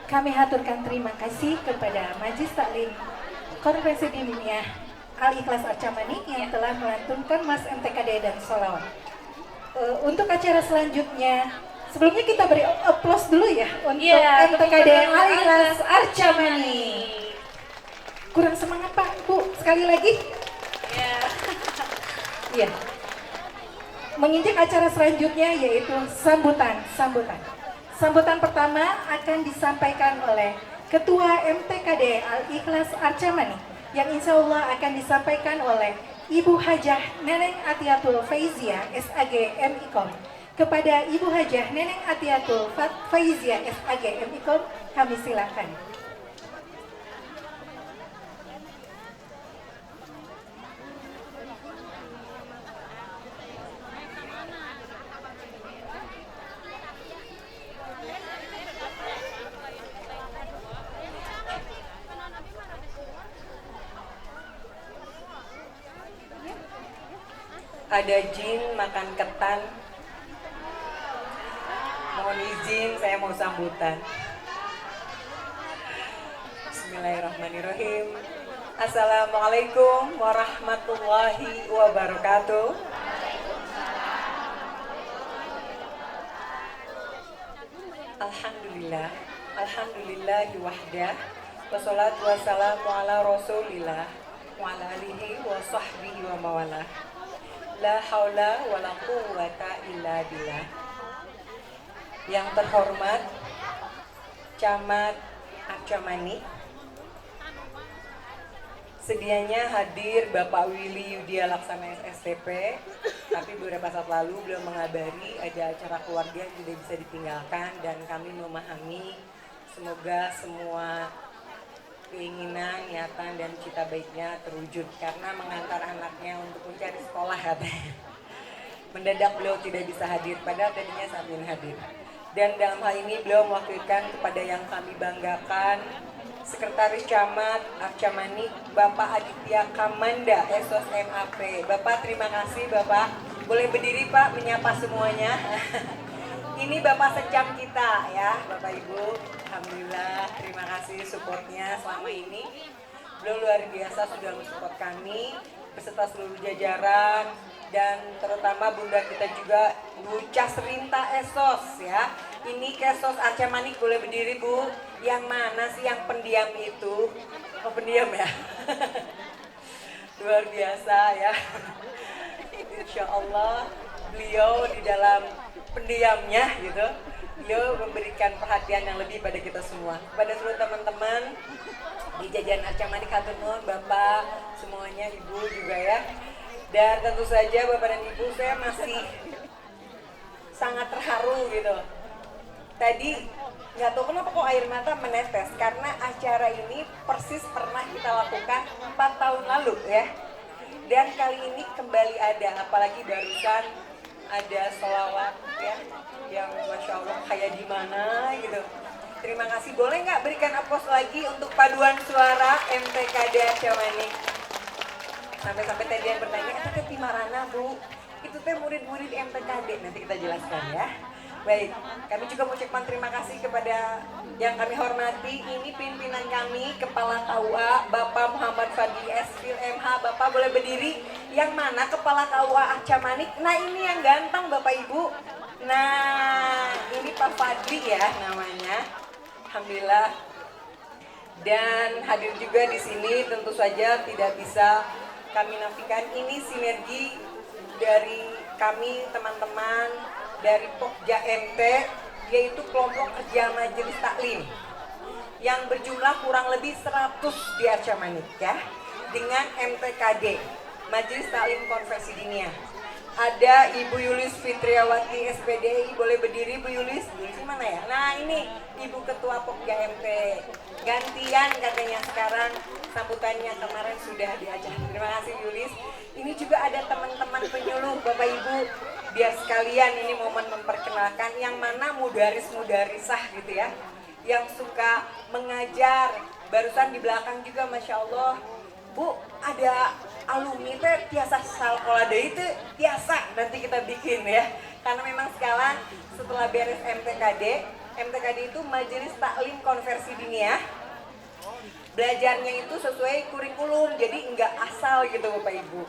Kami haturkan terima kasih kepada Majelis Taklim Konferensi Diniyah Al-Ikhlas Arca Manik yang telah melantunkan Mas MTKD dan Sholawat. Untuk acara selanjutnya, sebelumnya kita beri aplaus dulu ya untuk MTKD Al-Ikhlas Arca Manik. Kurang semangat Pak, Bu, sekali lagi. Iya. Menginjak acara selanjutnya yaitu sambutan. Sambutan pertama akan disampaikan oleh Ketua MTKD Al-Ikhlas Arca Manik yang insya Allah akan disampaikan oleh Ibu Hajah Neneng Atiatul Faizia SAG MIKOM. Kepada Ibu Hajah Neneng Atiatul Faizia SAG MIKOM, kami silakan. Ada jin makan ketan. Mohon izin, saya mau sambutan. Bismillahirrahmanirrahim. Assalamualaikum warahmatullahi wabarakatuh. Alhamdulillah, alhamdulillahi wahdah. Wassalatu wassalamu ala rasulillah wa ala alihi wa sahbihi wa mawalah. La haula wa la quwwata illa billah. Yang terhormat Camat Arca Manik, sedianya hadir Bapak Willy Yudia Laksana SSTP, tapi beberapa saat lalu beliau mengabari ada acara keluarga yang tidak bisa ditinggalkan, dan kami memahami semoga semua keinginan, niatan, dan cita baiknya terwujud karena mengantar anaknya untuk mencari sekolah katanya. Mendadak beliau tidak bisa hadir, padahal tadinya sambil hadir. Dan dalam hal ini beliau mewakilkan kepada yang kami banggakan, Sekretaris Camat Arca Manik, Bapak Aditya Kamanda, Esos MAP. Bapak, terima kasih Bapak. Boleh berdiri Pak, menyapa semuanya. Ini Bapak secam kita ya, Bapak Ibu. Alhamdulillah, terima kasih supportnya selama ini. Beliau luar biasa sudah mensupport kami beserta seluruh jajaran, dan terutama Bunda kita juga Bu Casrinta Esos ya. Ini Kesos Arca Manik, boleh berdiri Bu. Yang mana sih yang pendiam itu? Oh, pendiam ya. Luar biasa ya. Insya Allah beliau di dalam pendiamnya gitu, beliau memberikan perhatian yang lebih pada kita semua. Pada seluruh teman-teman di jajaran Arca Manik, hatur nuhun Bapak semuanya, Ibu juga ya. Dan tentu saja Bapak dan Ibu, saya masih sangat terharu gitu. Tadi nggak tahu kenapa kok air mata menetes, karena acara ini persis pernah kita lakukan 4 tahun lalu ya. Dan kali ini kembali ada, apalagi barusan ada sholawat ya, yang Masya Allah kayak di mana gitu. Terima kasih, boleh nggak berikan aplaus lagi untuk paduan suara MTKD Arca Manik. Sampai-sampai tadi yang bertanya, itu di mana Bu? Itu teh murid-murid MTKD, nanti kita jelaskan ya. Baik, kami juga mengucapkan terima kasih kepada yang kami hormati. Ini pimpinan kami, Kepala KUA Bapak Muhammad Fadli Esfil MH. Bapak boleh berdiri. Yang mana Kepala KUA Arca Manik? Nah, ini yang ganteng Bapak Ibu. Nah, ini Pak Fadli ya namanya. Alhamdulillah. Dan hadir juga di sini tentu saja tidak bisa kami nafikan, ini sinergi dari kami teman-teman dari Pokja MT, yaitu kelompok kerja Majelis Taklim yang berjumlah kurang lebih 100 di Arca Manik ya, dengan MTKD Majelis Taklim Konferensi Diniyah. Ada Ibu Yulis Fitriawati SPDI, boleh berdiri Bu Yulis? Yulis mana ya? Nah, ini Ibu Ketua Pokja MT. Gantian katanya sekarang, sambutannya kemarin sudah diajak. Terima kasih Yulis. Ini juga ada teman-teman penyuluh Bapak Ibu, biar sekalian ini momen memperkenalkan yang mana mudaris-mudarisah gitu ya, yang suka mengajar. Barusan di belakang juga Masya Allah Bu, ada alumni teh tiasa salkola deui teh tiasa nanti kita bikin ya. Karena memang sekarang setelah beres MTKD MTKD itu Majelis Taklim Konversi Diniyah. Belajarnya itu sesuai kurikulum, jadi nggak asal gitu Bapak Ibu.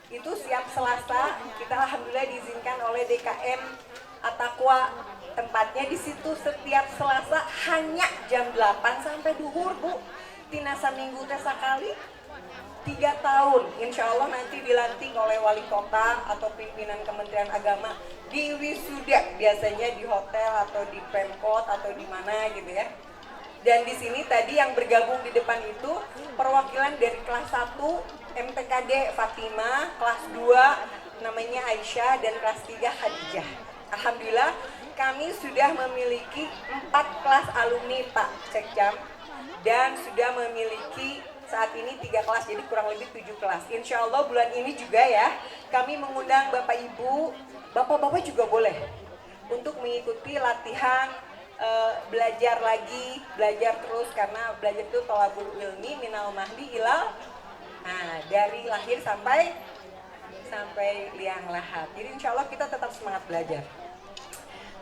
Itu siap Selasa, kita alhamdulillah diizinkan oleh DKM At-Taqwa. Tempatnya di situ setiap Selasa hanya jam 8 sampai duhur Bu. Tina saminggu teh sakali 3 tahun, insya Allah nanti dilantik oleh wali kota atau pimpinan Kementerian Agama di wisuda, biasanya di hotel atau di Pemkot atau di mana gitu ya. Dan di sini tadi yang bergabung di depan itu perwakilan dari kelas 1 MTKD Fatima, kelas 2 namanya Aisyah, dan kelas 3 Khadijah. Alhamdulillah kami sudah memiliki 4 kelas alumni Pak Sekjam dan sudah memiliki saat ini 3 kelas, jadi kurang lebih 7 kelas. Insya Allah bulan ini juga ya, kami mengundang Bapak Ibu, Bapak-Bapak juga boleh untuk mengikuti latihan, belajar lagi, belajar terus, karena belajar itu tolabul ilmi minal mahdi ilal, nah dari lahir sampai liang lahat. Jadi insya Allah kita tetap semangat belajar.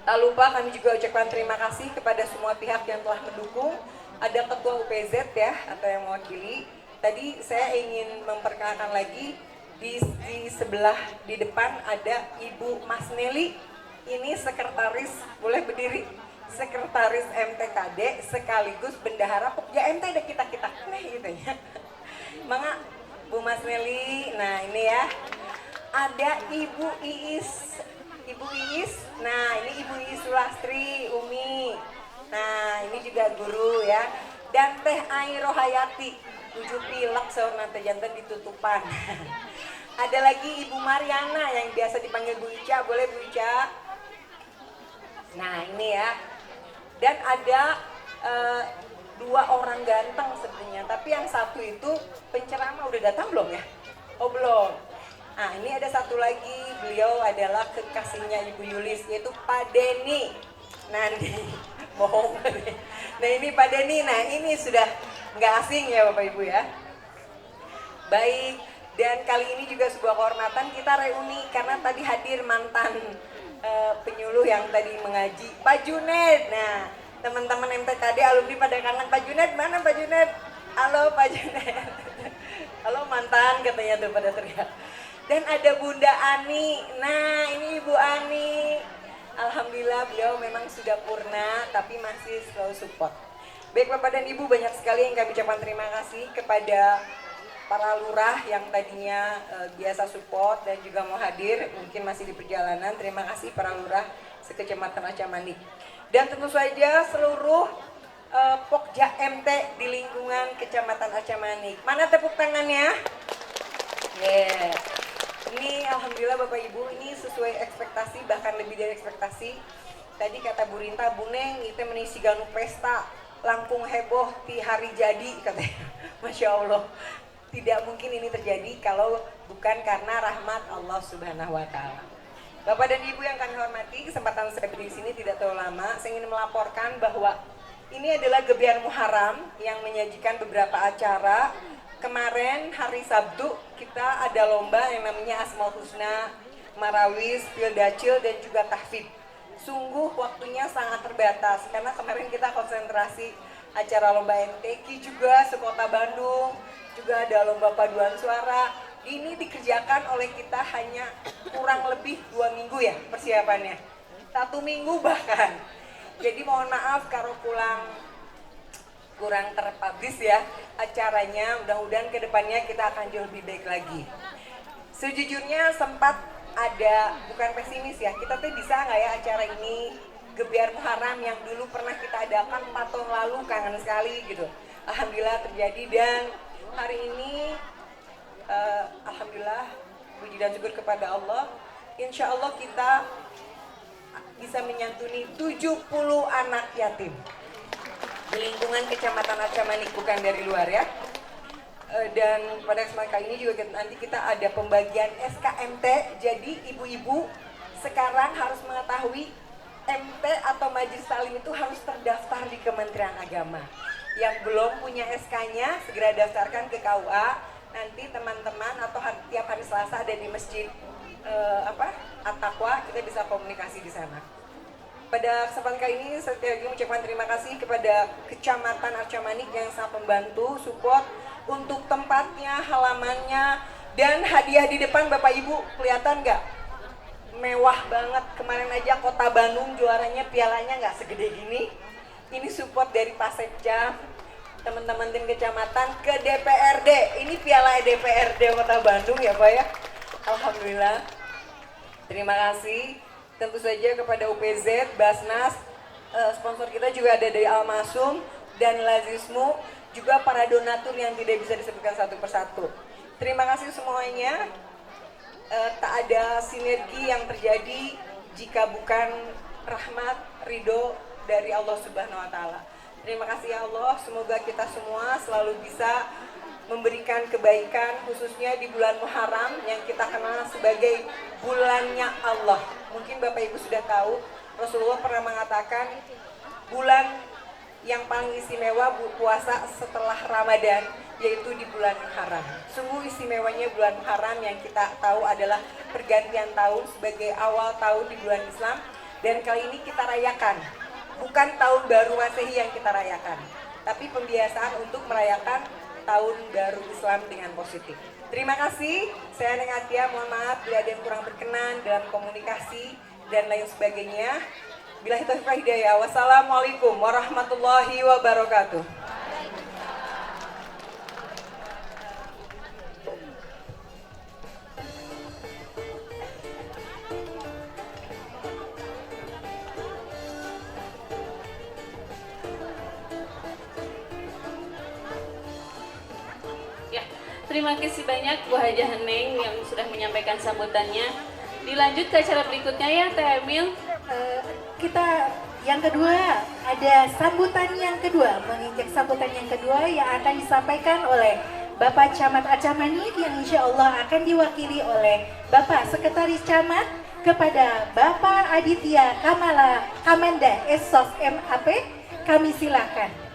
Tak lupa kami juga ucapkan terima kasih kepada semua pihak yang telah mendukung. Ada ketua UPZ ya, atau yang mewakili. Tadi saya ingin memperkenalkan lagi di sebelah di depan ada Ibu Mas Nelly. Ini sekretaris, boleh berdiri, sekretaris MTKD sekaligus bendahara Pokja MT ada kita nih gitu ya. Mangga Bu Mas Nelly. Nah ini ya, ada Ibu Iis. Nah ini Ibu Iis Sulastri Umi. Nah ini juga guru ya. Dan Teh Ai Rohayati, 7 pilek seorang teh jantan ditutupan. Ada lagi Ibu Mariana yang biasa dipanggil Bu Ica, boleh Bu Ica. Nah ini ya. Dan ada 2 orang ganteng sebenarnya, tapi yang satu itu penceramah. Udah datang belum ya? Oh belum. Nah ini ada satu lagi, beliau adalah kekasihnya Ibu Yulis, yaitu Pak Denny. Nanti bohong. Nah ini Pak Denny, nah ini sudah nggak asing ya Bapak Ibu ya. Baik, dan kali ini juga sebuah kehormatan kita reuni karena tadi hadir mantan penyuluh yang tadi mengaji, Pak Junaid. Nah teman-teman MTKD alumni pada kangen Pak Junaid, mana Pak Junaid? Halo Pak Junaid. Halo mantan katanya tuh pada teriak. Dan ada Bunda Ani, nah ini Ibu Ani. Alhamdulillah beliau memang sudah purna tapi masih selalu support. Baik Bapak dan Ibu, banyak sekali yang kami ucapkan terima kasih kepada para lurah yang tadinya biasa support dan juga mau hadir, mungkin masih di perjalanan. Terima kasih para lurah sekecamatan Acamanik. Dan tentu saja seluruh Pokja MT di lingkungan Kecamatan Acamanik. Mana tepuk tangannya? Yeah. Ini alhamdulillah Bapak Ibu, ini sesuai ekspektasi, bahkan lebih dari ekspektasi. Tadi kata Bu Rinta, Bu Neng itu menisi ganu pesta, langkung heboh di hari jadi katanya. Masya Allah, tidak mungkin ini terjadi kalau bukan karena rahmat Allah Subhanahu Wa Taala. Bapak dan Ibu yang kami hormati, kesempatan saya berdiri di sini tidak terlalu lama. Saya ingin melaporkan bahwa ini adalah Gebiar Muharram yang menyajikan beberapa acara. Kemarin hari Sabtu kita ada lomba yang namanya Asmaul Husna, Marawis, Pildacil, dan juga Tahfidz. Sungguh waktunya sangat terbatas karena kemarin kita konsentrasi acara lomba MTQ juga sekota Bandung, juga ada lomba paduan suara. Ini dikerjakan oleh kita hanya kurang lebih 2 minggu ya persiapannya, 1 minggu bahkan. Jadi mohon maaf kalau kurang terpublish ya acaranya, mudah-mudahan kedepannya kita akan jauh lebih baik lagi. Sejujurnya sempat ada, bukan pesimis ya, kita tuh bisa nggak ya acara ini Gebiar Muharram yang dulu pernah kita adakan 4 tahun lalu, kangen sekali gitu. Alhamdulillah terjadi, dan hari ini alhamdulillah puji dan syukur kepada Allah, insya Allah kita bisa menyantuni 70 anak yatim di lingkungan Kecamatan Acamanik, bukan dari luar ya. Dan pada kesempatan kali ini juga nanti kita ada pembagian SKMT. Jadi ibu-ibu sekarang harus mengetahui MT atau Majelis Taklim itu harus terdaftar di Kementerian Agama. Yang belum punya SK-nya segera daftarkan ke KUA. Nanti teman-teman atau tiap hari Selasa ada di masjid At-Taqwa, kita bisa komunikasi di sana. Pada kesempatan kali ini saya lagi mengucapkan terima kasih kepada Kecamatan Arca Manik yang sangat membantu support untuk tempatnya, halamannya, dan hadiah di depan Bapak Ibu kelihatan nggak? Mewah banget. Kemarin aja Kota Bandung juaranya pialanya nggak segede gini. Ini support dari Pasekja, teman-teman tim kecamatan ke DPRD. Ini piala DPRD Kota Bandung ya Pak ya. Alhamdulillah. Terima kasih. Tentu saja kepada UPZ, Basnas, sponsor kita juga ada dari Almasum dan Lazismu, juga para donatur yang tidak bisa disebutkan satu persatu. Terima kasih semuanya. Tak ada sinergi yang terjadi jika bukan rahmat, ridho dari Allah Subhanahu wa Ta'ala. Terima kasih ya Allah, semoga kita semua selalu bisa memberikan kebaikan khususnya di bulan Muharram yang kita kenal sebagai bulannya Allah. Mungkin Bapak Ibu sudah tahu, Rasulullah pernah mengatakan bulan yang paling istimewa puasa setelah Ramadan yaitu di bulan Muharram. Sungguh istimewanya bulan Muharram yang kita tahu adalah pergantian tahun sebagai awal tahun di bulan Islam, dan kali ini kita rayakan. Bukan tahun baru Masehi yang kita rayakan, tapi pembiasaan untuk merayakan tahun baru Islam dengan positif. Terima kasih, saya Neng Atia, mohon maaf bila ada yang kurang berkenan dalam komunikasi dan lain sebagainya. Billahi taufiq wal hidayah. Wassalamualaikum warahmatullahi wabarakatuh. Terima kasih banyak Bu Hajah Heneng yang sudah menyampaikan sambutannya. Dilanjut ke acara berikutnya ya Teh Emil. Kita yang kedua, ada sambutan yang kedua, menginjak sambutan yang kedua yang akan disampaikan oleh Bapak Camat Arca Manik yang insya Allah akan diwakili oleh Bapak Sekretaris Camat kepada Bapak Aditya Kamanda Esos MAP. Kami silakan.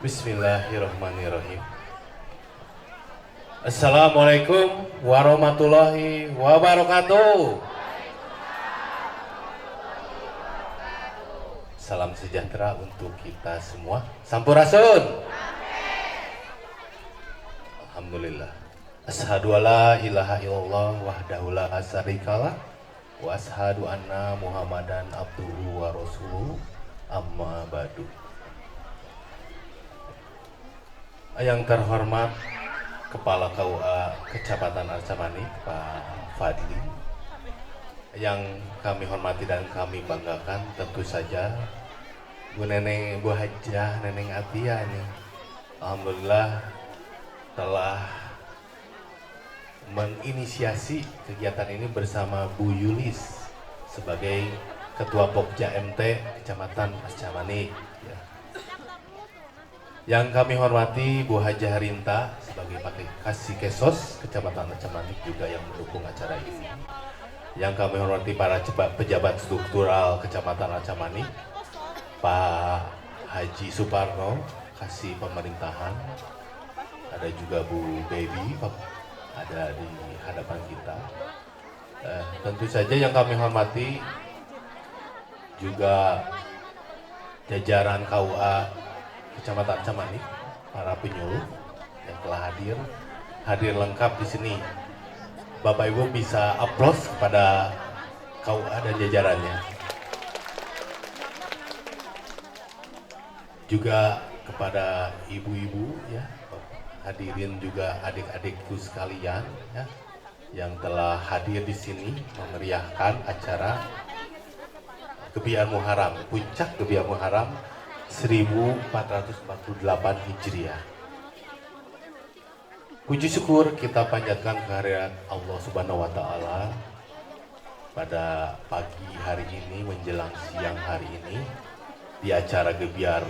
Bismillahirrahmanirrahim. Assalamualaikum warahmatullahi wabarakatuh. Salam sejahtera untuk kita semua. Sampurasun. Alhamdulillah. Asyhadu alla ilaha illallah wahdahu la syarikalah wa asyhadu anna Muhammadan abduhu wa rasuluhu. Amma ba'du. Yang terhormat Kepala KUA Kecamatan Arca Manik Pak Fadli, yang kami hormati dan kami banggakan tentu saja Bu Neneng, Bu Hajah Neneng Atia ini, alhamdulillah telah menginisiasi kegiatan ini bersama Bu Yulis sebagai Ketua Pokja MT Kecamatan Arca Manik. Yang kami hormati Bu Hajah Rinta sebagai Kasih Kesos Kecamatan Arca Manik juga yang mendukung acara ini. Yang kami hormati para pejabat struktural Kecamatan Arca Manik, Pak Haji Suparno Kasih Pemerintahan, ada juga Bu Baby ada di hadapan kita. Tentu saja yang kami hormati juga jajaran KUA Kecamatan Arca Manik, para penyuluh yang telah hadir lengkap di sini. Bapak Ibu bisa aplaus kepada KUA dan jajarannya. Juga kepada ibu-ibu ya, hadirin juga adik-adikku sekalian ya, yang telah hadir di sini memeriahkan acara Gebiar Muharram, puncak Gebiar Muharram 1448 Hijriah. Puji syukur kita panjatkan kehadirat Allah Subhanahu wa Ta'ala pada pagi hari ini menjelang siang hari ini di acara Gebiar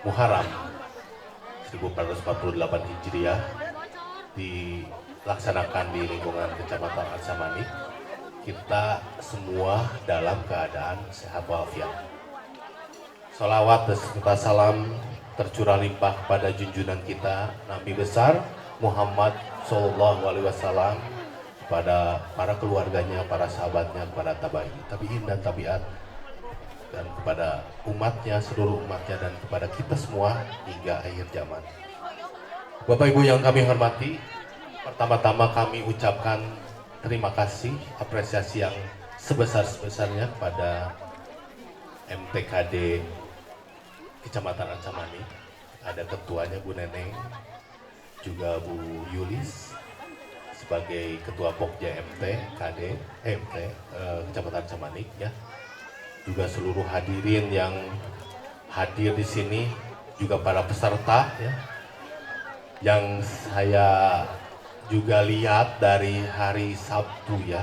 Muharram 1448 Hijriah dilaksanakan di lingkungan Kecamatan Arca-Manik. Kita semua dalam keadaan sehat walafiat. Salawat serta salam tercurah limpah pada junjungan kita Nabi besar Muhammad Sallallahu Alaihi Wasallam, kepada para keluarganya, para sahabatnya, kepada tabi'in dan tabi'at, dan kepada umatnya, seluruh umatnya, dan kepada kita semua hingga akhir zaman. Bapak Ibu yang kami hormati, pertama-tama kami ucapkan terima kasih, apresiasi yang sebesar-besarnya kepada MTKD Kecamatan Arca-Manik. Ada ketuanya Bu Neneng, juga Bu Yulis sebagai Ketua Pokja Kecamatan Arca-Manik ya. Juga seluruh hadirin yang hadir di sini, juga para peserta ya. Yang saya juga lihat dari hari Sabtu ya,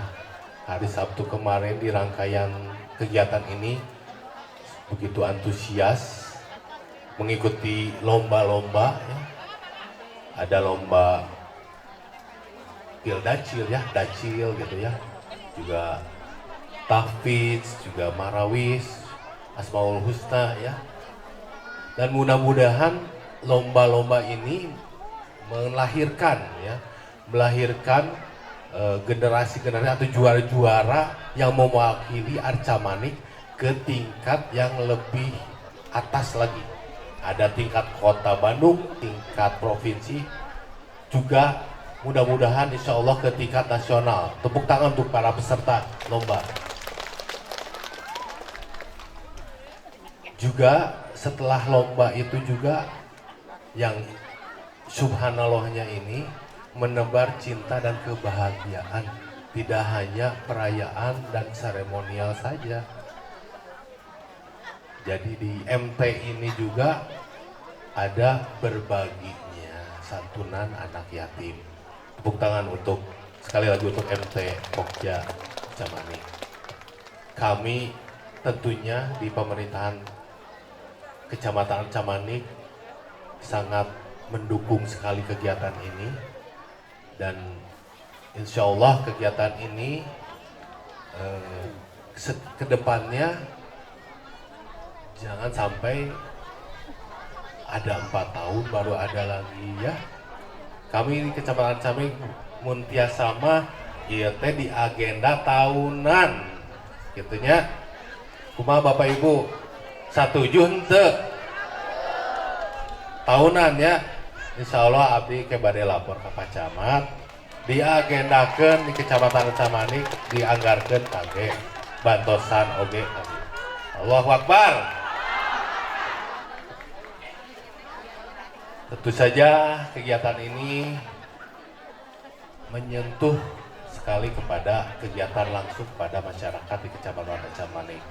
hari Sabtu kemarin di rangkaian kegiatan ini begitu antusias mengikuti lomba-lomba ya. Ada lomba dacil ya, dacil gitu ya, juga tahfidz, juga marawis, asmaul husna ya. Dan mudah-mudahan lomba-lomba ini melahirkan generasi-generasi atau juara-juara yang mewakili Arca-Manik ke tingkat yang lebih atas lagi. Ada tingkat kota Bandung, tingkat provinsi, juga mudah-mudahan insya Allah ke tingkat nasional. Tepuk tangan untuk para peserta lomba. Juga setelah lomba itu juga yang subhanallahnya ini menebar cinta dan kebahagiaan, tidak hanya perayaan dan seremonial saja. Jadi di MT ini juga ada berbaginya santunan anak yatim. Tepuk tangan untuk sekali lagi untuk MT Pokja Arca-Manik. Kami tentunya di pemerintahan Kecamatan Arca-Manik sangat mendukung sekali kegiatan ini, dan insya Allah kegiatan ini kedepannya jangan sampai ada 4 tahun baru ada lagi ya. Kami di Kecamatan Arca-Manik muntiasa mah ieu teh di agenda tahunan gitunya. Kumaha Bapak Ibu, satuju henteu? Tahunan ya. Insya Allah abdi ke bade lapor ke Pak Camat, diagendakeun di Kecamatan Arca-Manik, dianggarkeun kage bantosan oge. Allahu Akbar. Tentu saja kegiatan ini menyentuh sekali kepada kegiatan langsung pada masyarakat di Kecamatan Arca-Manik.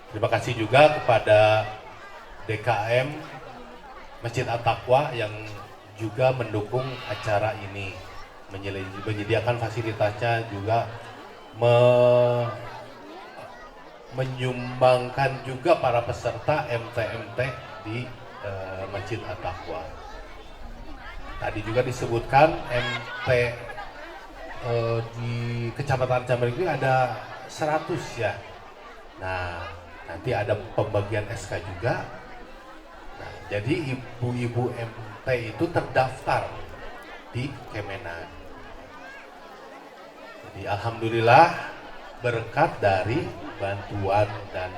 Terima kasih juga kepada DKM Masjid At-Taqwa yang juga mendukung acara ini, menyediakan fasilitasnya, juga menyumbangkan juga para peserta MT-MT di Masjid At-Taqwa. Tadi juga disebutkan MT di Kecamatan Arca-Manik ini ada 100 ya. Nah, nanti ada pembagian SK juga. Nah, jadi ibu-ibu MT itu terdaftar di Kemenak. Jadi alhamdulillah berkat dari bantuan dan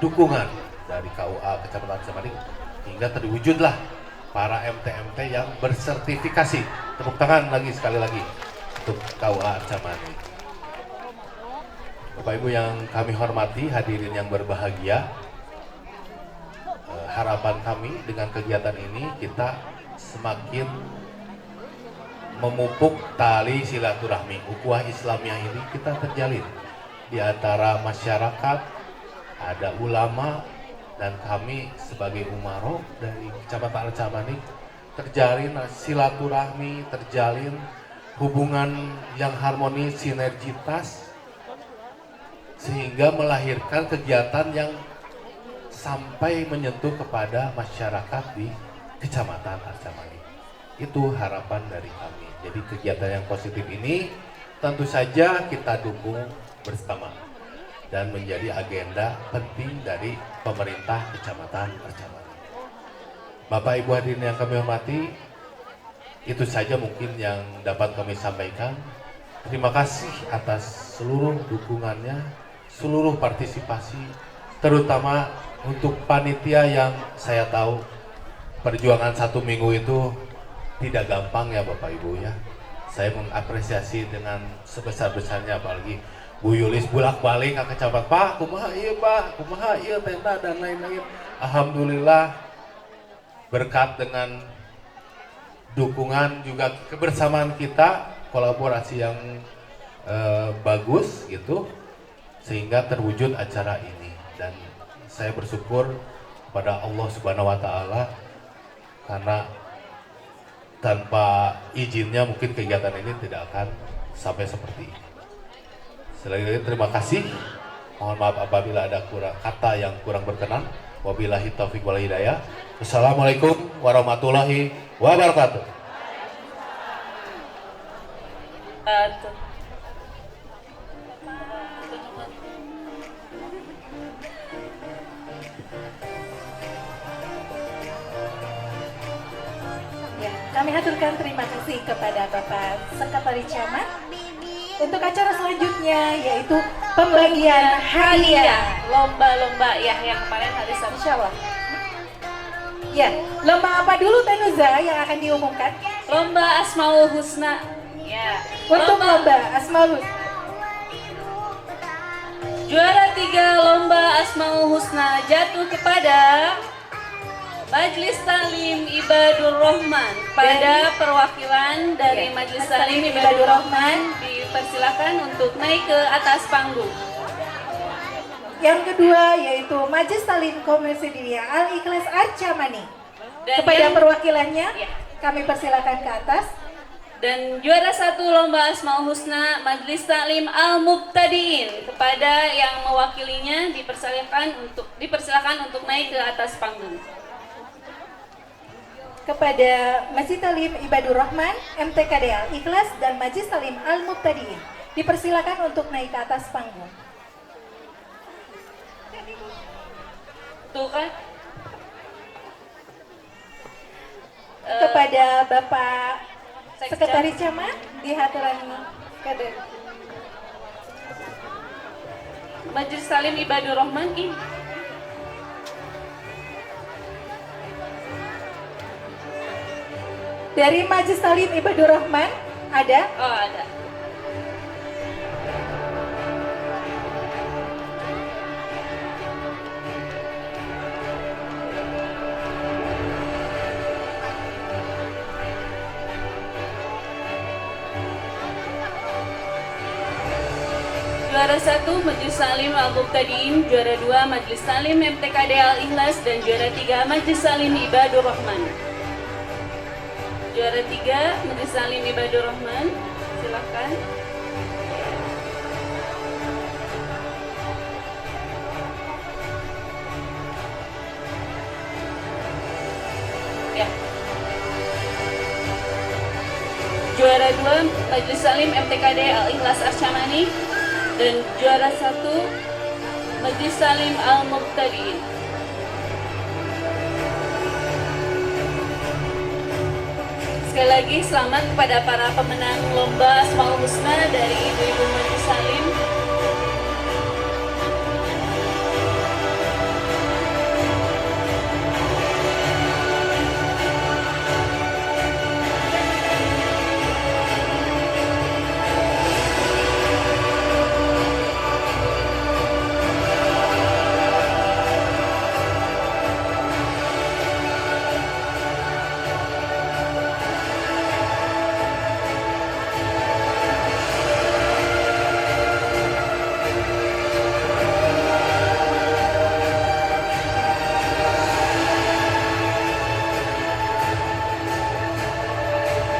dukungan dari KUA Kecamatan Arca-Manik hingga terwujudlah para MT-MT yang bersertifikasi. Tepuk tangan lagi sekali lagi untuk KUA Arca-Manik. Bapak Ibu yang kami hormati, hadirin yang berbahagia, harapan kami dengan kegiatan ini kita semakin memupuk tali silaturahmi ukhuwah Islamiyah ini kita terjalin di antara masyarakat, ada ulama, dan kami sebagai umaro dari Kecamatan Arca-Manik terjalin silaturahmi, terjalin hubungan yang harmonis, sinergitas, sehingga melahirkan kegiatan yang sampai menyentuh kepada masyarakat di Kecamatan Arca Manik. Itu harapan dari kami. Jadi kegiatan yang positif ini tentu saja kita dukung bersama dan menjadi agenda penting dari pemerintah Kecamatan Arca Manik. Bapak Ibu hadirin yang kami hormati, itu saja mungkin yang dapat kami sampaikan. Terima kasih atas seluruh dukungannya, seluruh partisipasi, terutama untuk panitia yang saya tahu perjuangan 1 minggu itu tidak gampang ya Bapak Ibu ya. Saya mengapresiasi dengan sebesar-besarnya, apalagi Bu Yulis bolak-balik ke Kecamatan, Pak, kumaha iya Pak, kumaha iya tenda dan lain-lain. Alhamdulillah berkat dengan dukungan juga kebersamaan kita, kolaborasi yang bagus gitu, sehingga terwujud acara ini. Dan saya bersyukur kepada Allah Subhanahu wa Ta'ala, karena tanpa izinnya mungkin kegiatan ini tidak akan sampai seperti ini. Sekali lagi terima kasih. Mohon maaf apabila ada kata yang kurang berkenan. Wabillahi taufiq wal hidayah. Wassalamualaikum warahmatullahi wabarakatuh. Ya, kami haturkan terima kasih kepada Bapak Sekretaris Camat. Untuk acara selanjutnya yaitu pembagian hadiah. Lomba-lomba ya yang kemarin hari Sabtu. Insya Allah. Ya, lomba apa dulu Teh Nuza yang akan diumumkan? Lomba Asmaul Husna. Ya. Untuk lomba Asmaul Husna. Juara 3 lomba Asmaul Husna jatuh kepada Majelis Talim Ibadur Rahman. Pada perwakilan dari Majelis Talim Ibadur Rahman dipersilakan untuk naik ke atas panggung. Yang kedua yaitu Majelis Talim Komisi Diniyah Al-Ikhlas Arca Manik. Kepada perwakilannya kami persilakan ke atas. Dan juara 1 lomba Asmaul Husna Majelis Taklim Al-Mubtadiin. Kepada yang mewakilinya dipersilakan untuk naik ke atas panggung. Kepada Masjid Talim Ibadur Rahman, MTKD Al-Ikhlas dan Majelis Talim Al-Mubtadiin dipersilakan untuk naik ke atas panggung. Tuh kan? Kepada Bapak Sekretaris Camat di haturan kade. Majelis Talim Ibadur Rahman ini. Dari Majelis Talim Ibadur Rahman ada? Oh, ada. Juara 1 Majelis Talim Al-Mubtadiin, juara 2 Majelis Talim MTKD Al-Ikhlas, dan juara 3 Majelis Talim Ibadur Rahman. Juara 3 Majelis Talim Ibadur Rahman, silakan. Ya. Juara 2 Majelis Talim MTKD Al-Ikhlas Arca Manik, dan juara 1 Majelis Talim Al-Mubtadiin. Sekali lagi selamat kepada para pemenang lomba Asmaul Husna dari ibu-ibu Majelis Talim.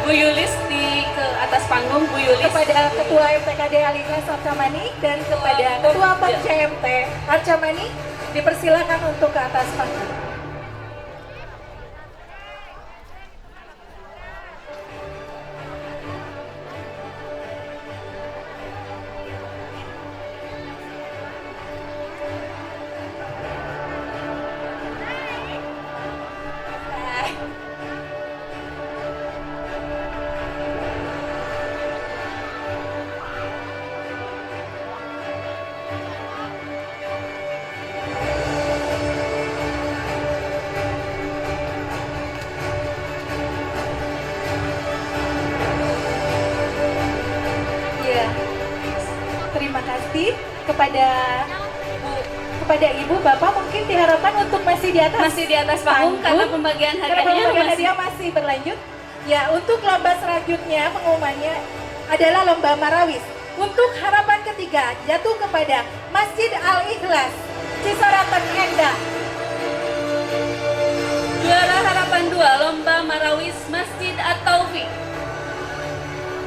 Bu Yulis ke atas panggung, Bu Yulis. Kepada Ketua MTKD Al-Ikhlas Arca Manik dan kepada Ketua PAM CMT Arca Manik Dipersilakan untuk ke atas panggung. Ya, terima kasih kepada Ibu, Bapak mungkin diharapkan untuk masih di atas panggung karena pembagian karena hadiahnya pembagian masih hadiah masih berlanjut. Ya, untuk lomba selanjutnya pengumumannya adalah lomba Marawis. Untuk harapan ketiga jatuh kepada Masjid Al-Ikhlas Cisoraten Endah. juara harapan 2 lomba Marawis Masjid At-Taufik.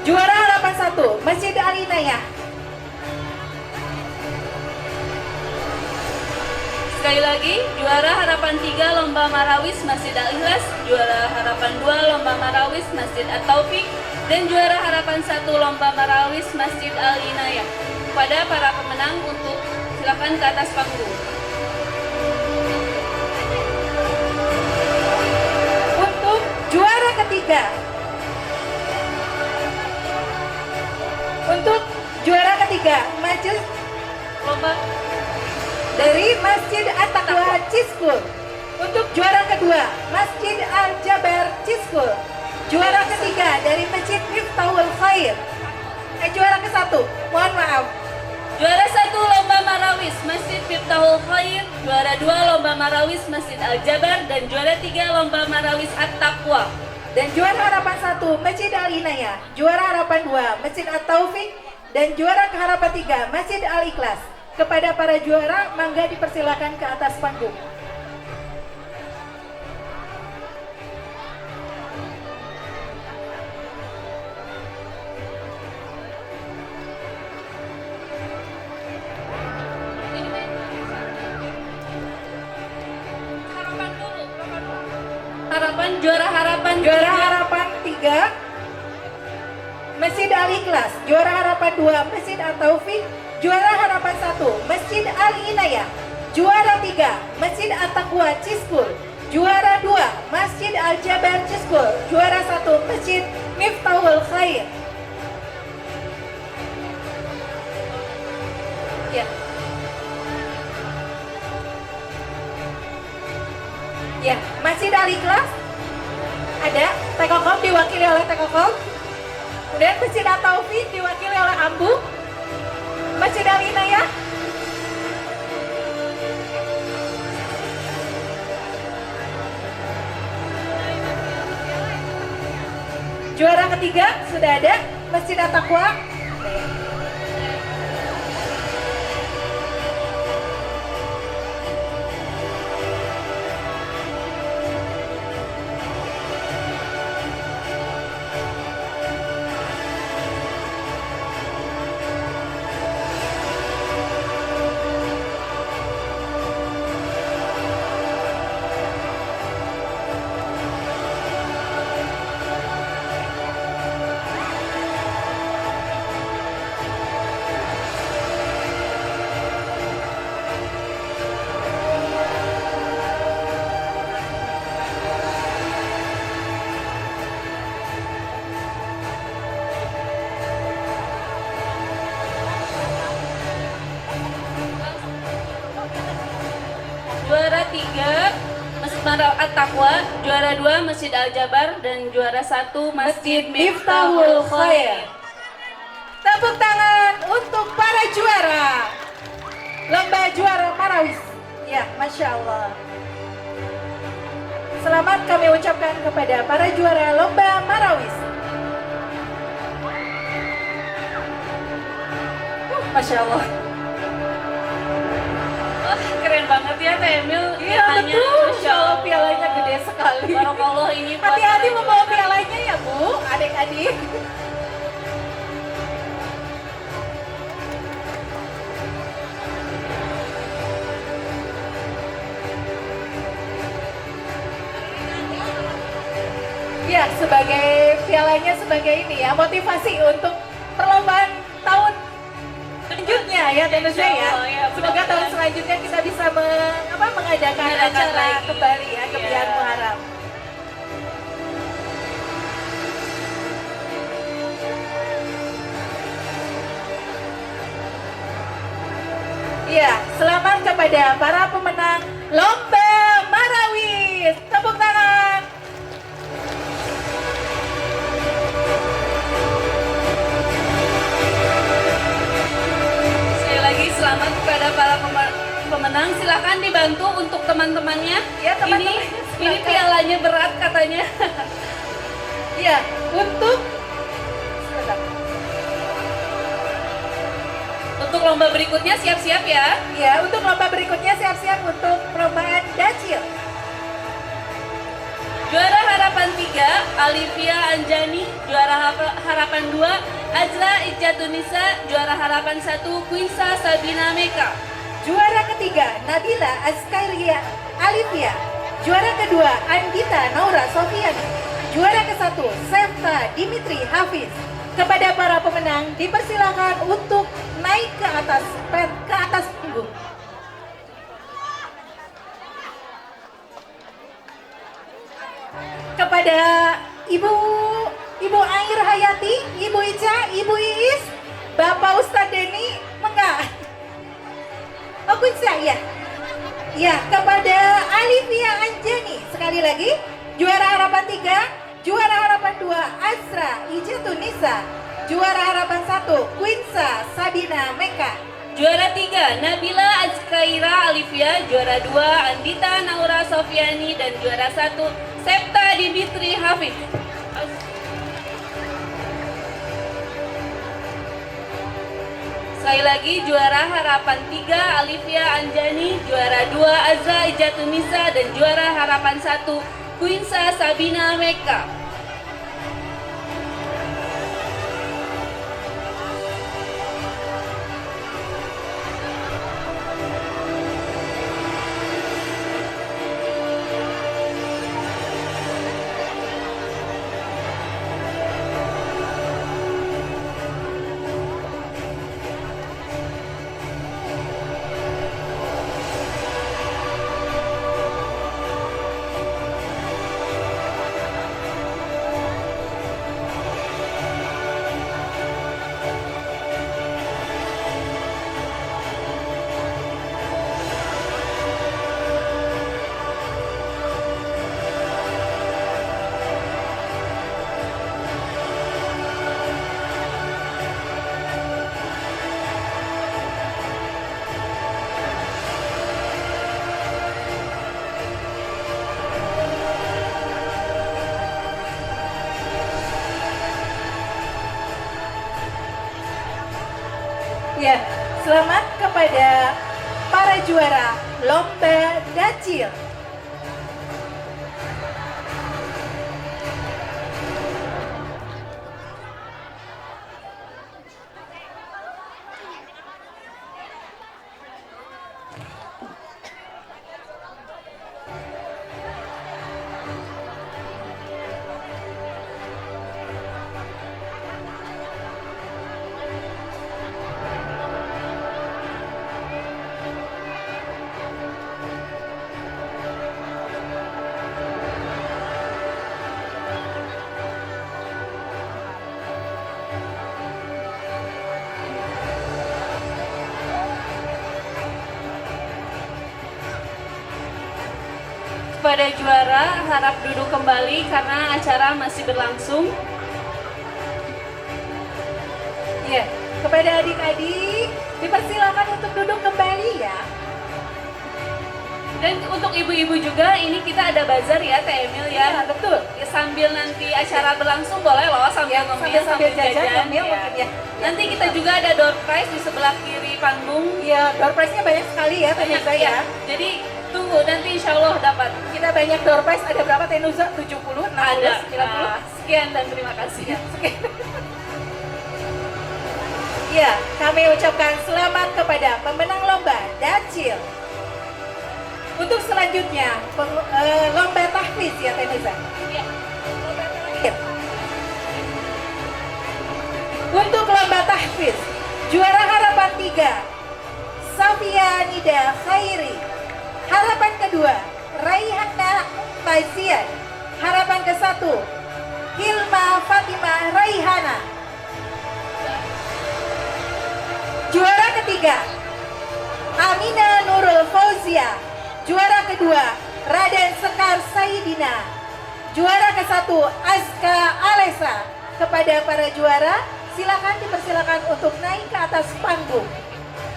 Juara harapan 1 Masjid Al-Inayah. Sekali lagi, juara harapan 3 lomba Marawis Masjid Al-Ikhlas, juara harapan 2 lomba Marawis Masjid At-Taufik, dan juara harapan 1 lomba Marawis Masjid Al-Inayah. Kepada para pemenang untuk silakan ke atas panggung. Untuk juara ketiga. Untuk juara ketiga Majelis Lomba dari Masjid At-Taqwa Ciskul. Untuk juara kedua Masjid Al-Jabar Ciskul. Juara ketiga dari Masjid Miftahul Khair. Juara ke-1, mohon maaf. juara 1 lomba Marawis Masjid Miftahul Khair, juara 2 lomba Marawis Masjid Al-Jabar, dan juara 3 lomba Marawis At-Taqwa. Dan juara harapan 1 Masjid Al-Inayah, juara harapan 2 Masjid At-Taufik, dan juara harapan 3 Masjid Al-Ikhlas. Kepada para juara, mangga dipersilakan ke atas panggung. Juara harapan Juara 3 harapan 3 Masjid Al-Ikhlas, juara harapan 2 Masjid At-Taufik, juara harapan 1 Masjid Al-Inayah, juara 3 Masjid At-Taqwa Ciskul, juara 2 Masjid Al-Jabar Ciskul, juara 1 Masjid Miftahul Khair. Ya. Ya, Masjid Al-Ikhlas ada Tekokom diwakili oleh Tekokom. Kemudian Masjid At-Taufik diwakili oleh Ambu. Masjid Al-Inayah juara ketiga sudah ada Masjid At-Taqwa. Juara 3 Masjid At-Taqwa, juara 2 Masjid Al-Jabar, dan juara 1 Masjid Miftahul Khair. Tepuk tangan untuk para juara lomba juara Marawis. Ya, Masya Allah. Selamat kami ucapkan kepada para juara lomba Marawis. Masya Allah. Wah, keren banget ya Teh Emil. Iya betul, Masya Allah pialanya gede sekali. Barokallah ini buat Hati-hati para membawa juara. pialanya ya Bu, adik-adik. Ya, sebagai pialanya sebagai ini ya, motivasi untuk perlombaan tahun selanjutnya ya tentunya ya. Insya Allah, ya, Semoga mudah-mudahan. tahun selanjutnya kita bisa mengadakan Mengadakan acara lagi. kembali ya, Gebiar Iya. Muharram. Iya, selamat kepada para pemenang Lomba Marawis. Tepuk tangan. Sekali lagi selamat kepada para pemenang. Silakan dibantu untuk teman-temannya. Ya, teman-teman, Ini silakan. pialanya berat katanya. Iya, untuk sebentar. Untuk lomba berikutnya siap-siap ya. Ya, untuk lomba berikutnya siap-siap untuk perlombaan dacil. Juara harapan 3, Alivia Anjani. Juara harapan 2, Azra Ijjatunisa. Juara harapan 1, Quinsa Sabina Meka. Juara ketiga, Nabila Azkairia Alivia. Juara kedua, Andita Naura Sofiani. Juara ke-1, Sefta Dimitri Hafiz. Kepada para pemenang dipersilakan untuk naik ke atas panggung. Kepada Ibu Air Hayati, Ibu Ica, Ibu Iis, Bapak Ustadz Denny, mengga. Oh, Kunsa, ya. Ya, kepada Alivia Anjani, sekali lagi, juara harapan 3, juara harapan 2, Azra Ijjatunisa, juara harapan 1, Quinsa Sabina Meka. Juara 3, Nabila Azkaira Alivia. Juara 2, Andita Naura Sofiani. Dan juara 1, Septa Dimitri Hafiz. Sekali lagi, juara harapan 3, Alivia Anjani. Juara 2, Azza Ijjatunisa. Dan juara harapan 1, Quinsa Sabina Meka. Ya, selamat kepada para juara Lomba Dacil. Kepada juara, harap duduk kembali karena acara masih berlangsung. Ya, kepada adik-adik dipersilakan untuk duduk kembali ya. Dan untuk ibu-ibu juga, ini kita ada bazar ya, Teh Emil ya. Ya, betul. Ya, sambil nanti acara berlangsung boleh loh sambil Ya, ngemil, sambil jajan, ngemil ya. mungkin ya. Nanti kita juga ada door prize di sebelah kiri panggung. Ya, door prize-nya banyak sekali ya, Banyak Tenuza ya. ya. Jadi tunggu nanti insya Allah dapat. Kita banyak door prize, ada berapa Tenuza? 70, 60, Ada 90? sekian dan terima kasih. Ya, kami ucapkan selamat kepada pemenang lomba Dacil. Untuk selanjutnya, lomba tahfiz ya Tenuza. Ya. Untuk lomba tahfiz, juara harapan 3, Safia Nida Khairi. Harapan kedua, Raihana Fazian. Harapan ke-1, Hilma Fatimah Raihana. Juara ketiga, Amina Nurul Fauzia. Juara kedua, Raden Sekar Saidina. Juara ke-1, Azka Alesa. Kepada para juara, silakan dipersilakan untuk naik ke atas panggung.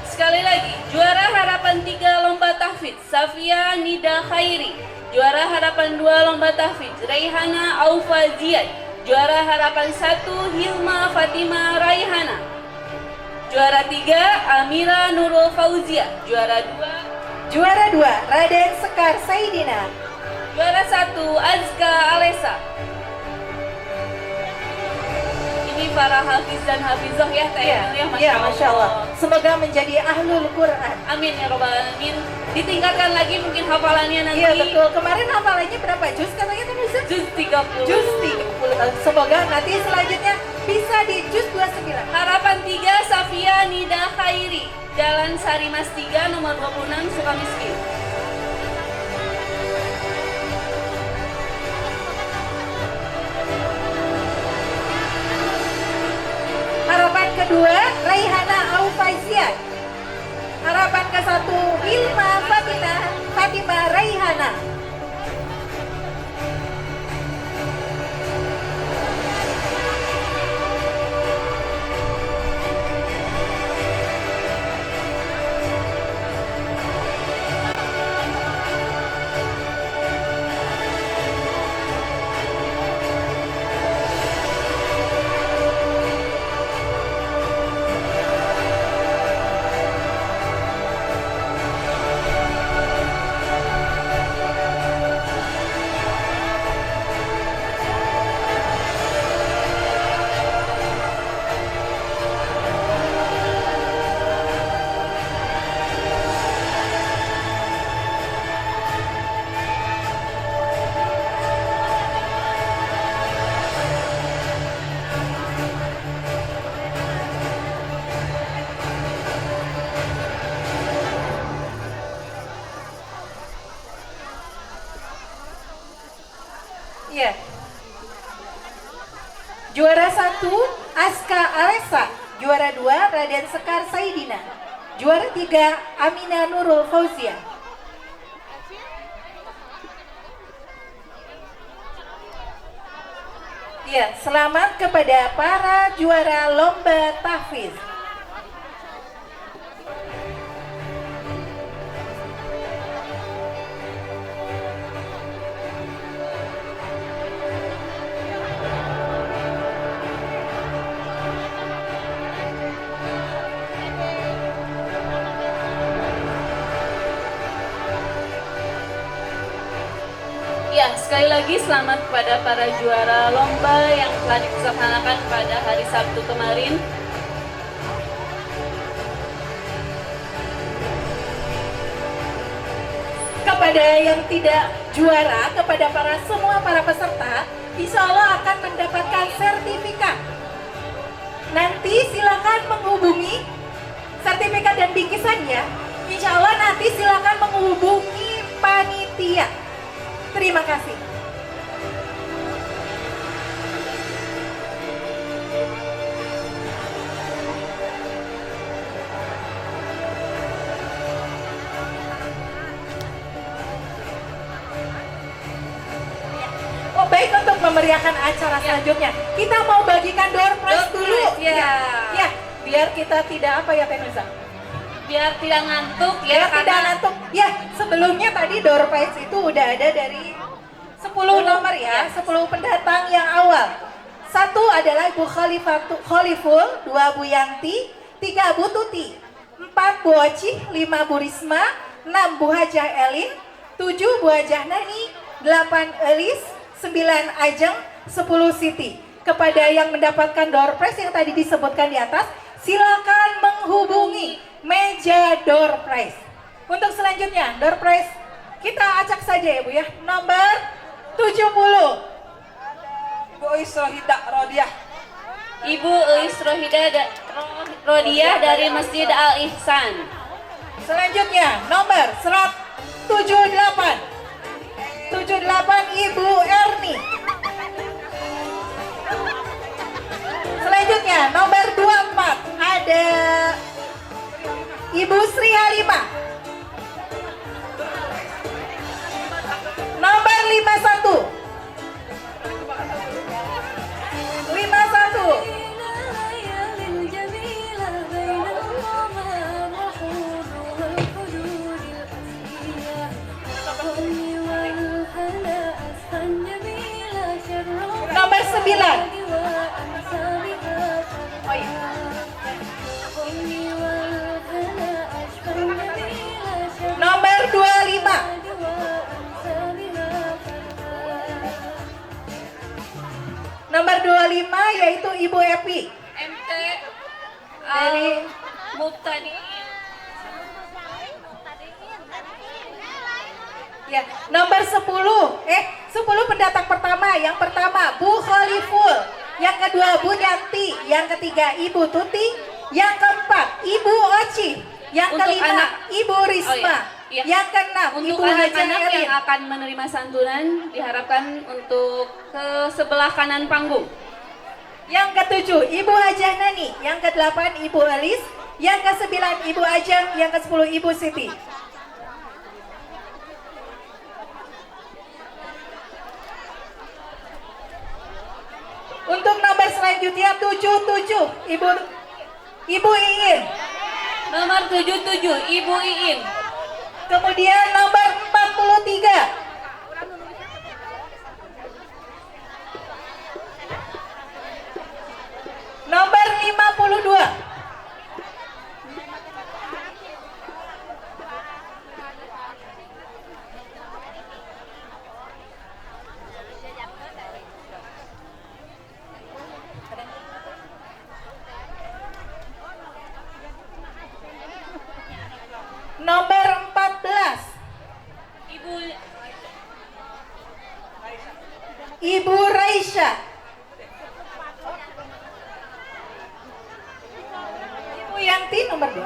Sekali lagi, juara harapan 3 lomba tahfidz Safia Nida Khairi. Juara harapan 2 lomba tahfidz Raihana Aufa Ziad. Juara harapan 1 Hilma Fatimah Raihana. Juara 3 Amira Nurul Fauzia. Juara 2 Raden Sekar Saidina. Juara 1 Azka Alesa. Ini para hafiz dan hafizah ya Teh Emil ya, Masya Allah. Semoga menjadi ahlul Quran. Amin ya robbal alamin. Ditingkatkan lagi mungkin hafalannya nanti. Iya betul. Kemarin hafalannya berapa juz katanya kan Ustaz? Juz 30. Juz 30. Semoga nanti selanjutnya bisa di juz 29. Harapan 3 Safia Nida Khairi. Jalan Sarimas 3 nomor 26 Sukamiskin. Harapan kedua, Raihana Aufaisian. Harapan ke-1, Hilma Fatimah Raihana. Iya. Juara 1 Azka Alesa. Juara 2 Raden Sekar Saidina. Juara 3 Amina Nurul Fauzia. Ya, selamat kepada para juara lomba tahfiz. Ya, sekali lagi selamat kepada para juara lomba yang telah dilaksanakan pada hari Sabtu kemarin. Kepada yang tidak juara, kepada semua para peserta, insya Allah akan mendapatkan sertifikat. Nanti silakan menghubungi sertifikat dan bingkisannya. Insya Allah nanti silakan menghubungi panitia. Terima kasih. Oh baik, untuk memeriahkan acara selanjutnya, kita mau bagikan door prize dulu. Ya, biar kita tidak apa ya Tenusa? Biar tidak ngantuk ya, Biar tidak ngantuk. Ya, sebelumnya tadi door prize itu udah ada dari 10 nomor ya, 10 pendatang yang awal. 1 adalah Ibu Khaliful, 2 Bu Yanti, 3 Bu Tuti, 4 Bu Ocih, 5 Bu Risma, 6 Bu Hajah Elin, 7 Bu Hajah Nani, 8 Elis, 9 Ajeng, 10 Siti. Kepada yang mendapatkan door prize yang tadi disebutkan di atas, silakan menghubungi meja door prize. Untuk selanjutnya, door prize kita acak saja ya Bu ya. Nomor 70. Ibu Isrohida Rodiah. Ibu Eis Rodiah dari Masjid Al Ihsan. Selanjutnya nomor 178. 78 Ibu Erni. Selanjutnya nomor 24 ada Ibu Sri Halimah. Nomor 51. 51. Nomor 9. Oh iya. Nomor 25. Nomor 25 yaitu Ibu Epi MT dari Muftadi. ya, nomor 10 pendatang pertama. Yang pertama Bu Khaliful, yang kedua Bu Yanti, yang ketiga Ibu Tuti, yang keempat Ibu Oci, yang Untuk kelima anak- Ibu Risma, iya. yang keenam Untuk Ibu Haja anak-anak Erin. yang akan menerima santunan diharapkan untuk ke sebelah kanan panggung. Yang ketujuh Ibu Hajah Nani, yang kedelapan Ibu Elis, yang kesembilan Ibu Ajeng, yang kesepuluh Ibu Siti. Untuk nomor selanjutnya 77 Ibu Iin. Nomor 77 Ibu Iin. Kemudian nomor 43 nomor 52 nomor 14 Ibu Raisya. Ibu Yanti nomor 2.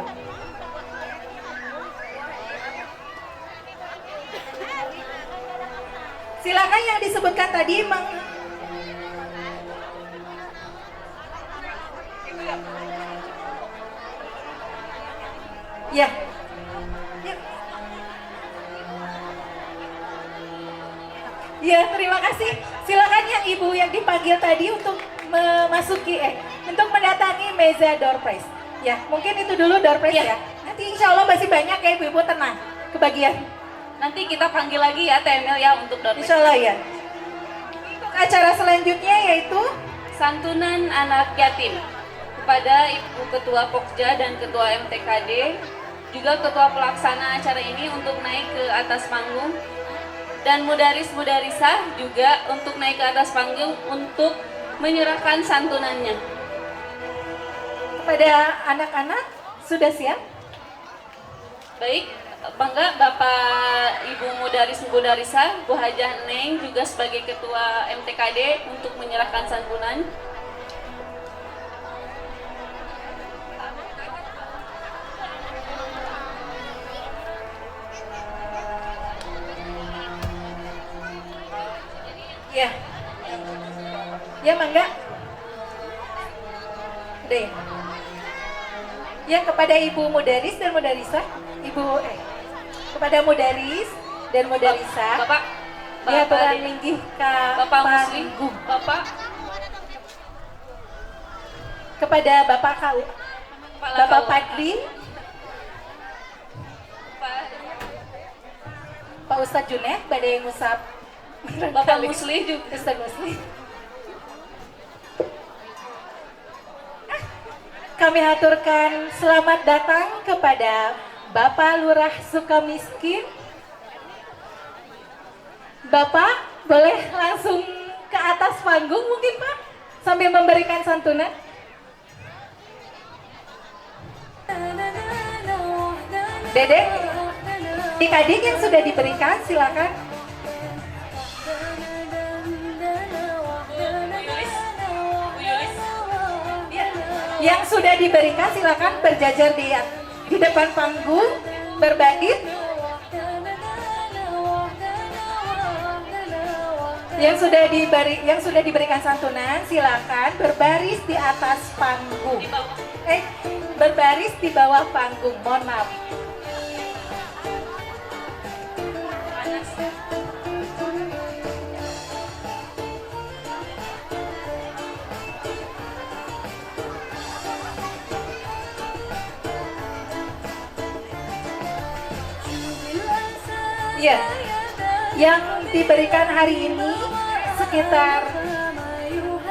Silakan yang disebutkan tadi Ya. Ya. Ya, terima kasih. Silakan yang ibu yang dipanggil tadi untuk untuk mendatangi meja door prize. Ya, mungkin itu dulu door prize ya. Nanti insya Allah masih banyak ya ibu-ibu, tenang kebagian. Nanti kita panggil lagi ya TML ya untuk Insya Allah ya. Untuk acara selanjutnya yaitu santunan anak yatim kepada Ibu Ketua Pokja dan Ketua MTKD, juga Ketua Pelaksana acara ini untuk naik ke atas panggung, dan mudaris-mudarisah juga untuk naik ke atas panggung untuk menyerahkan santunannya. kepada anak-anak sudah siap? Baik, bangga Bapak Ibu Mudaris-Mudarisah, Bu Hajah Neng juga sebagai Ketua MTKD untuk menyerahkan santunan. Ya. Ya, mangga. Udah ya? Ya, kepada Ibu Mudaris dan Mudarisah, kepada Mudaris dan Mudarisah, Bapak, ya Tuhan Bapak, linggih ka Bapak Muslim, panggung. Bapak, Kepada Bapak KU, Kepala Bapak KUA. Padli, Pak- Pak Ustadz Junet, badai ngusap. Bapak Muslim juga. Ustadz Muslim. Kami haturkan selamat datang kepada Bapak Lurah Sukamiskin. Bapak boleh langsung ke atas panggung mungkin Pak, sambil memberikan santunan. Dedek, adik-adik yang sudah diberikan silakan. Bu Yulis, Bu Yulis. Yang sudah diberikan silakan berjajar di depan panggung, berbanding. Yang sudah diberikan santunan silakan berbaris di atas panggung. Berbaris di bawah panggung. Mohon maaf. Ya, yang diberikan hari ini sekitar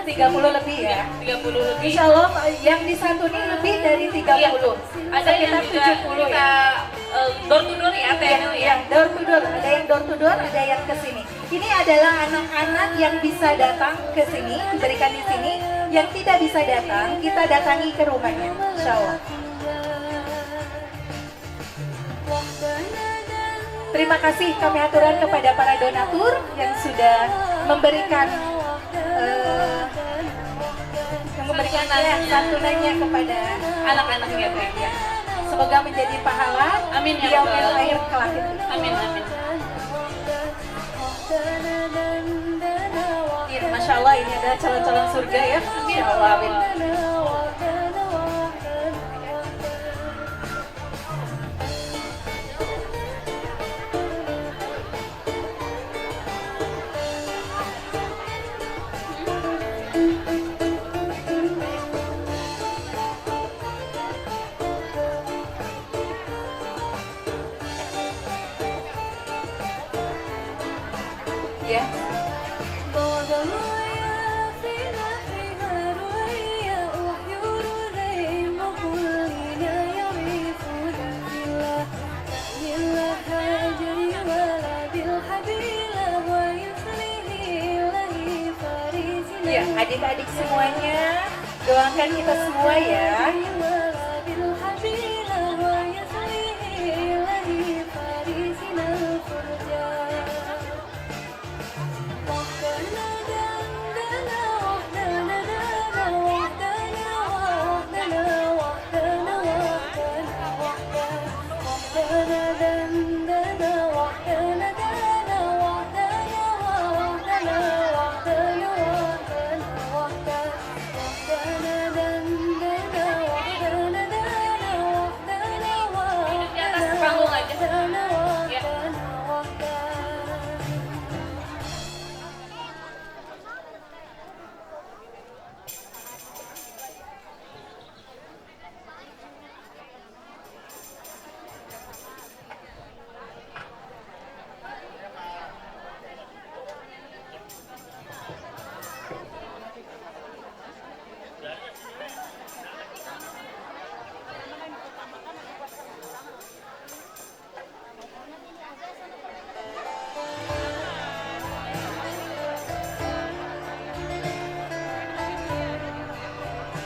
30 lebih ya. 30 lebih. Insya Allah yang disantuni lebih dari 30. Ada yang Sekitar juga 70 kita ya. door to door ya, Teh Nel ya. Yang door to door, ada yang door to door, ada yang ke sini. Ini adalah anak-anak yang bisa datang ke sini, diberikan di sini. Yang tidak bisa datang, kita datangi ke rumahnya, insya Allah. Terima kasih kami aturan kepada para donatur yang sudah memberikan santunannya kepada Anak-anaknya Teh. semoga menjadi pahala Amin di ya yaumil Rabbal. akhir kelak. Amin amin. Ya, Masya Allah ini adalah calon-calon surga ya. Masya Allah, amin. Ya. Ya, adik-adik semuanya, doakan kita semua ya. Di atas panggung aja. Ya.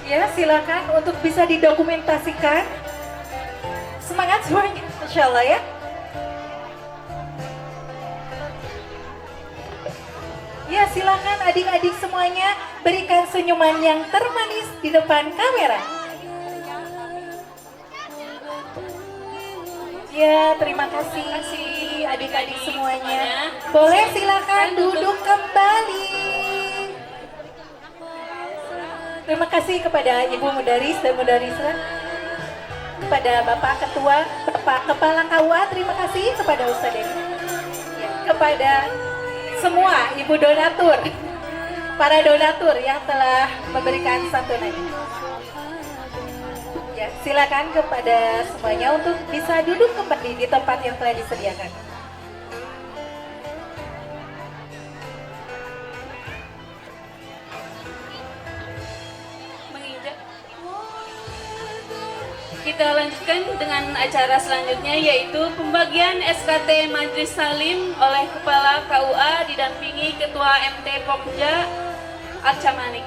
Ya, silakan untuk bisa didokumentasikan. Semangat semuanya, Insya Allah ya. Ya, silakan adik-adik semuanya berikan senyuman yang termanis di depan kamera. Ya, terima kasih adik-adik semuanya. Boleh silakan duduk kembali. Terima kasih kepada Ibu Mudaris dan Mudarisa, kepada Bapak Ketua, Bapak Kepala KUA, terima kasih kepada Ustadz Dewi, ya, kepada semua Ibu donatur, para donatur yang telah memberikan santunannya. Ya, silakan kepada semuanya untuk bisa duduk kembali di tempat yang telah disediakan. Kita lanjutkan dengan acara selanjutnya, yaitu pembagian SKT Majelis Salim oleh Kepala KUA didampingi Ketua MT Pokja Arca Manik.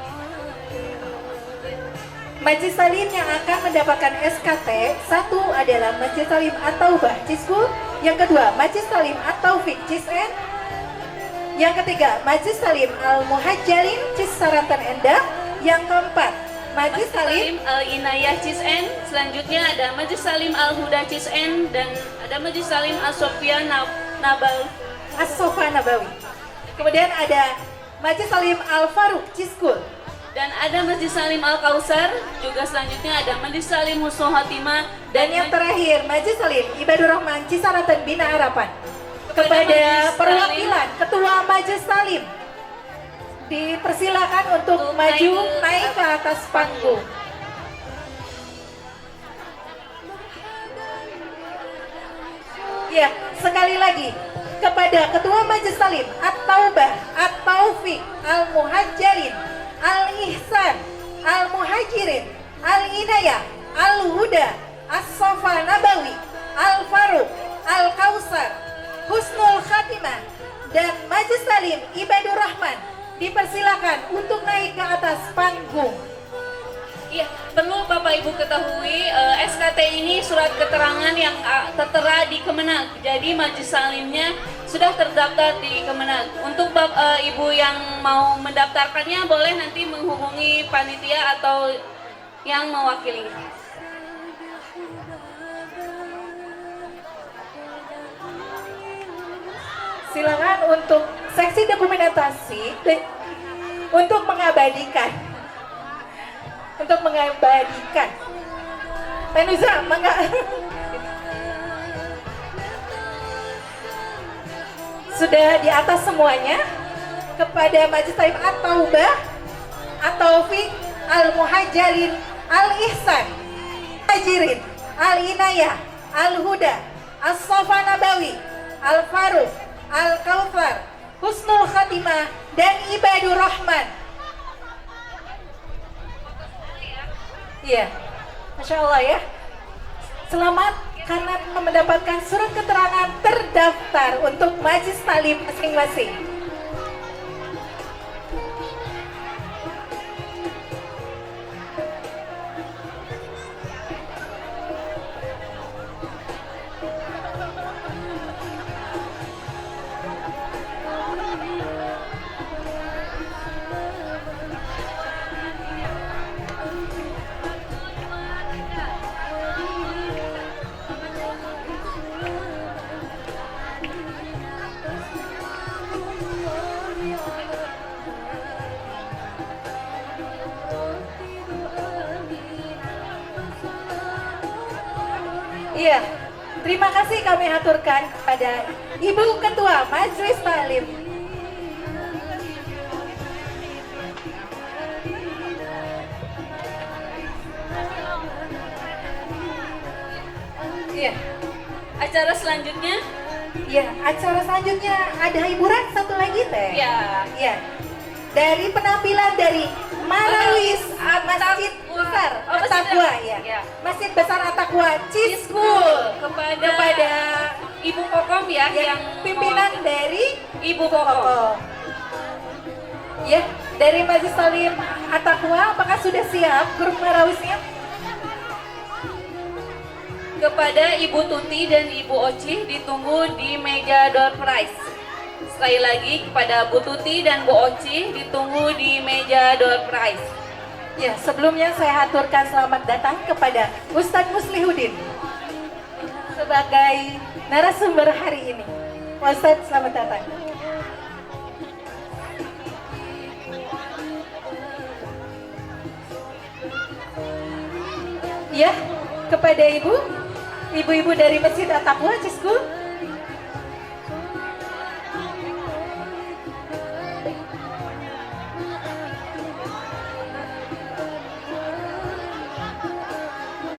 Majelis Salim yang akan mendapatkan SKT, satu adalah Majelis Salim At-Taubah Cisku, yang kedua Majelis Salim At-Taufik Cisn, yang ketiga Majelis Salim Al-Muhajjalin Cis Sarantan Endah, yang keempat Majlis Salim Al-Inayah Cisn, selanjutnya ada Majlis Salim Al-Huda Cisn, dan ada Majlis Salim Al-Sofia Nabal. As-Sofa Nabawi. Kemudian ada Majlis Salim Al-Faruq Ciskul. Dan ada Majlis Salim Al-Kausar, juga selanjutnya ada Majlis Salim Husnul Khotimah, Dan yang terakhir Majlis Salim Ibadur Rahman Cisaratan Bina Harapan. Kepada Majlis perwakilan Ketua Majlis Salim dipersilakan untuk maju naik ke atas panggung. Ya, sekali lagi kepada Ketua Majlis Salim At-Taubah, At-Taufiq, Al-Muhajirin, Al-Ihsan, Al-Muhajirin, Al-Inayah, Al-Huda, As-Sofa Nabawi, Al-Faruq, Al-Kausar, Husnul Khatimah, dan Majlis Salim Ibadur Rahman dipersilakan untuk naik ke atas panggung. Iya, perlu Bapak Ibu ketahui SKT ini surat keterangan yang tertera di Kemenag. Jadi Majlis Salimnya sudah terdaftar di Kemenag. Untuk Ibu yang mau mendaftarkannya boleh nanti menghubungi panitia atau yang mewakili. Silakan untuk seksi dokumentasi untuk mengabadikan. Tenuza, mangga. Sudah di atas semuanya. Kepada Majlis Salim At-Taubah, At-Taufiq, Al-Muhajirin, Al-Ihsan, Al-Muhajirin, Al-Inayah, Al-Huda, As-Sofa Nabawi, Al-Faruq, Al-Kautsar, Husnul Khatimah, dan Ibadur Rahman. Iya, Masya Allah ya. Selamat karena mendapatkan surat keterangan terdaftar untuk Majlis Salim masing-masing. Iya, terima kasih kami haturkan kepada Ibu Ketua Majlis Salim. Iya, Acara selanjutnya? iya, acara selanjutnya ada hiburan satu lagi teh. Ya. Iya. Dari penampilan dari Marawis Masjid Besar At-Taqwa ya. Ya. Masjid Besar At-Taqwa Ciskul kepada Ibu Kokom ya, yang pimpinan dari Ibu Kokom. Ya, dari Majlis Salim At-Taqwa, apakah sudah siap grup Marawisnya? Kepada Ibu Tuti dan Ibu Oci ditunggu di meja door prize. Sekali lagi kepada Bu Tuti dan Bu Oci ditunggu di meja door prize. Ya, sebelumnya saya haturkan selamat datang kepada Ustadz Muslihuddin sebagai narasumber hari ini. Ustadz, selamat datang. Ya, kepada ibu-ibu dari Masjid At-Taqwa Ciskul,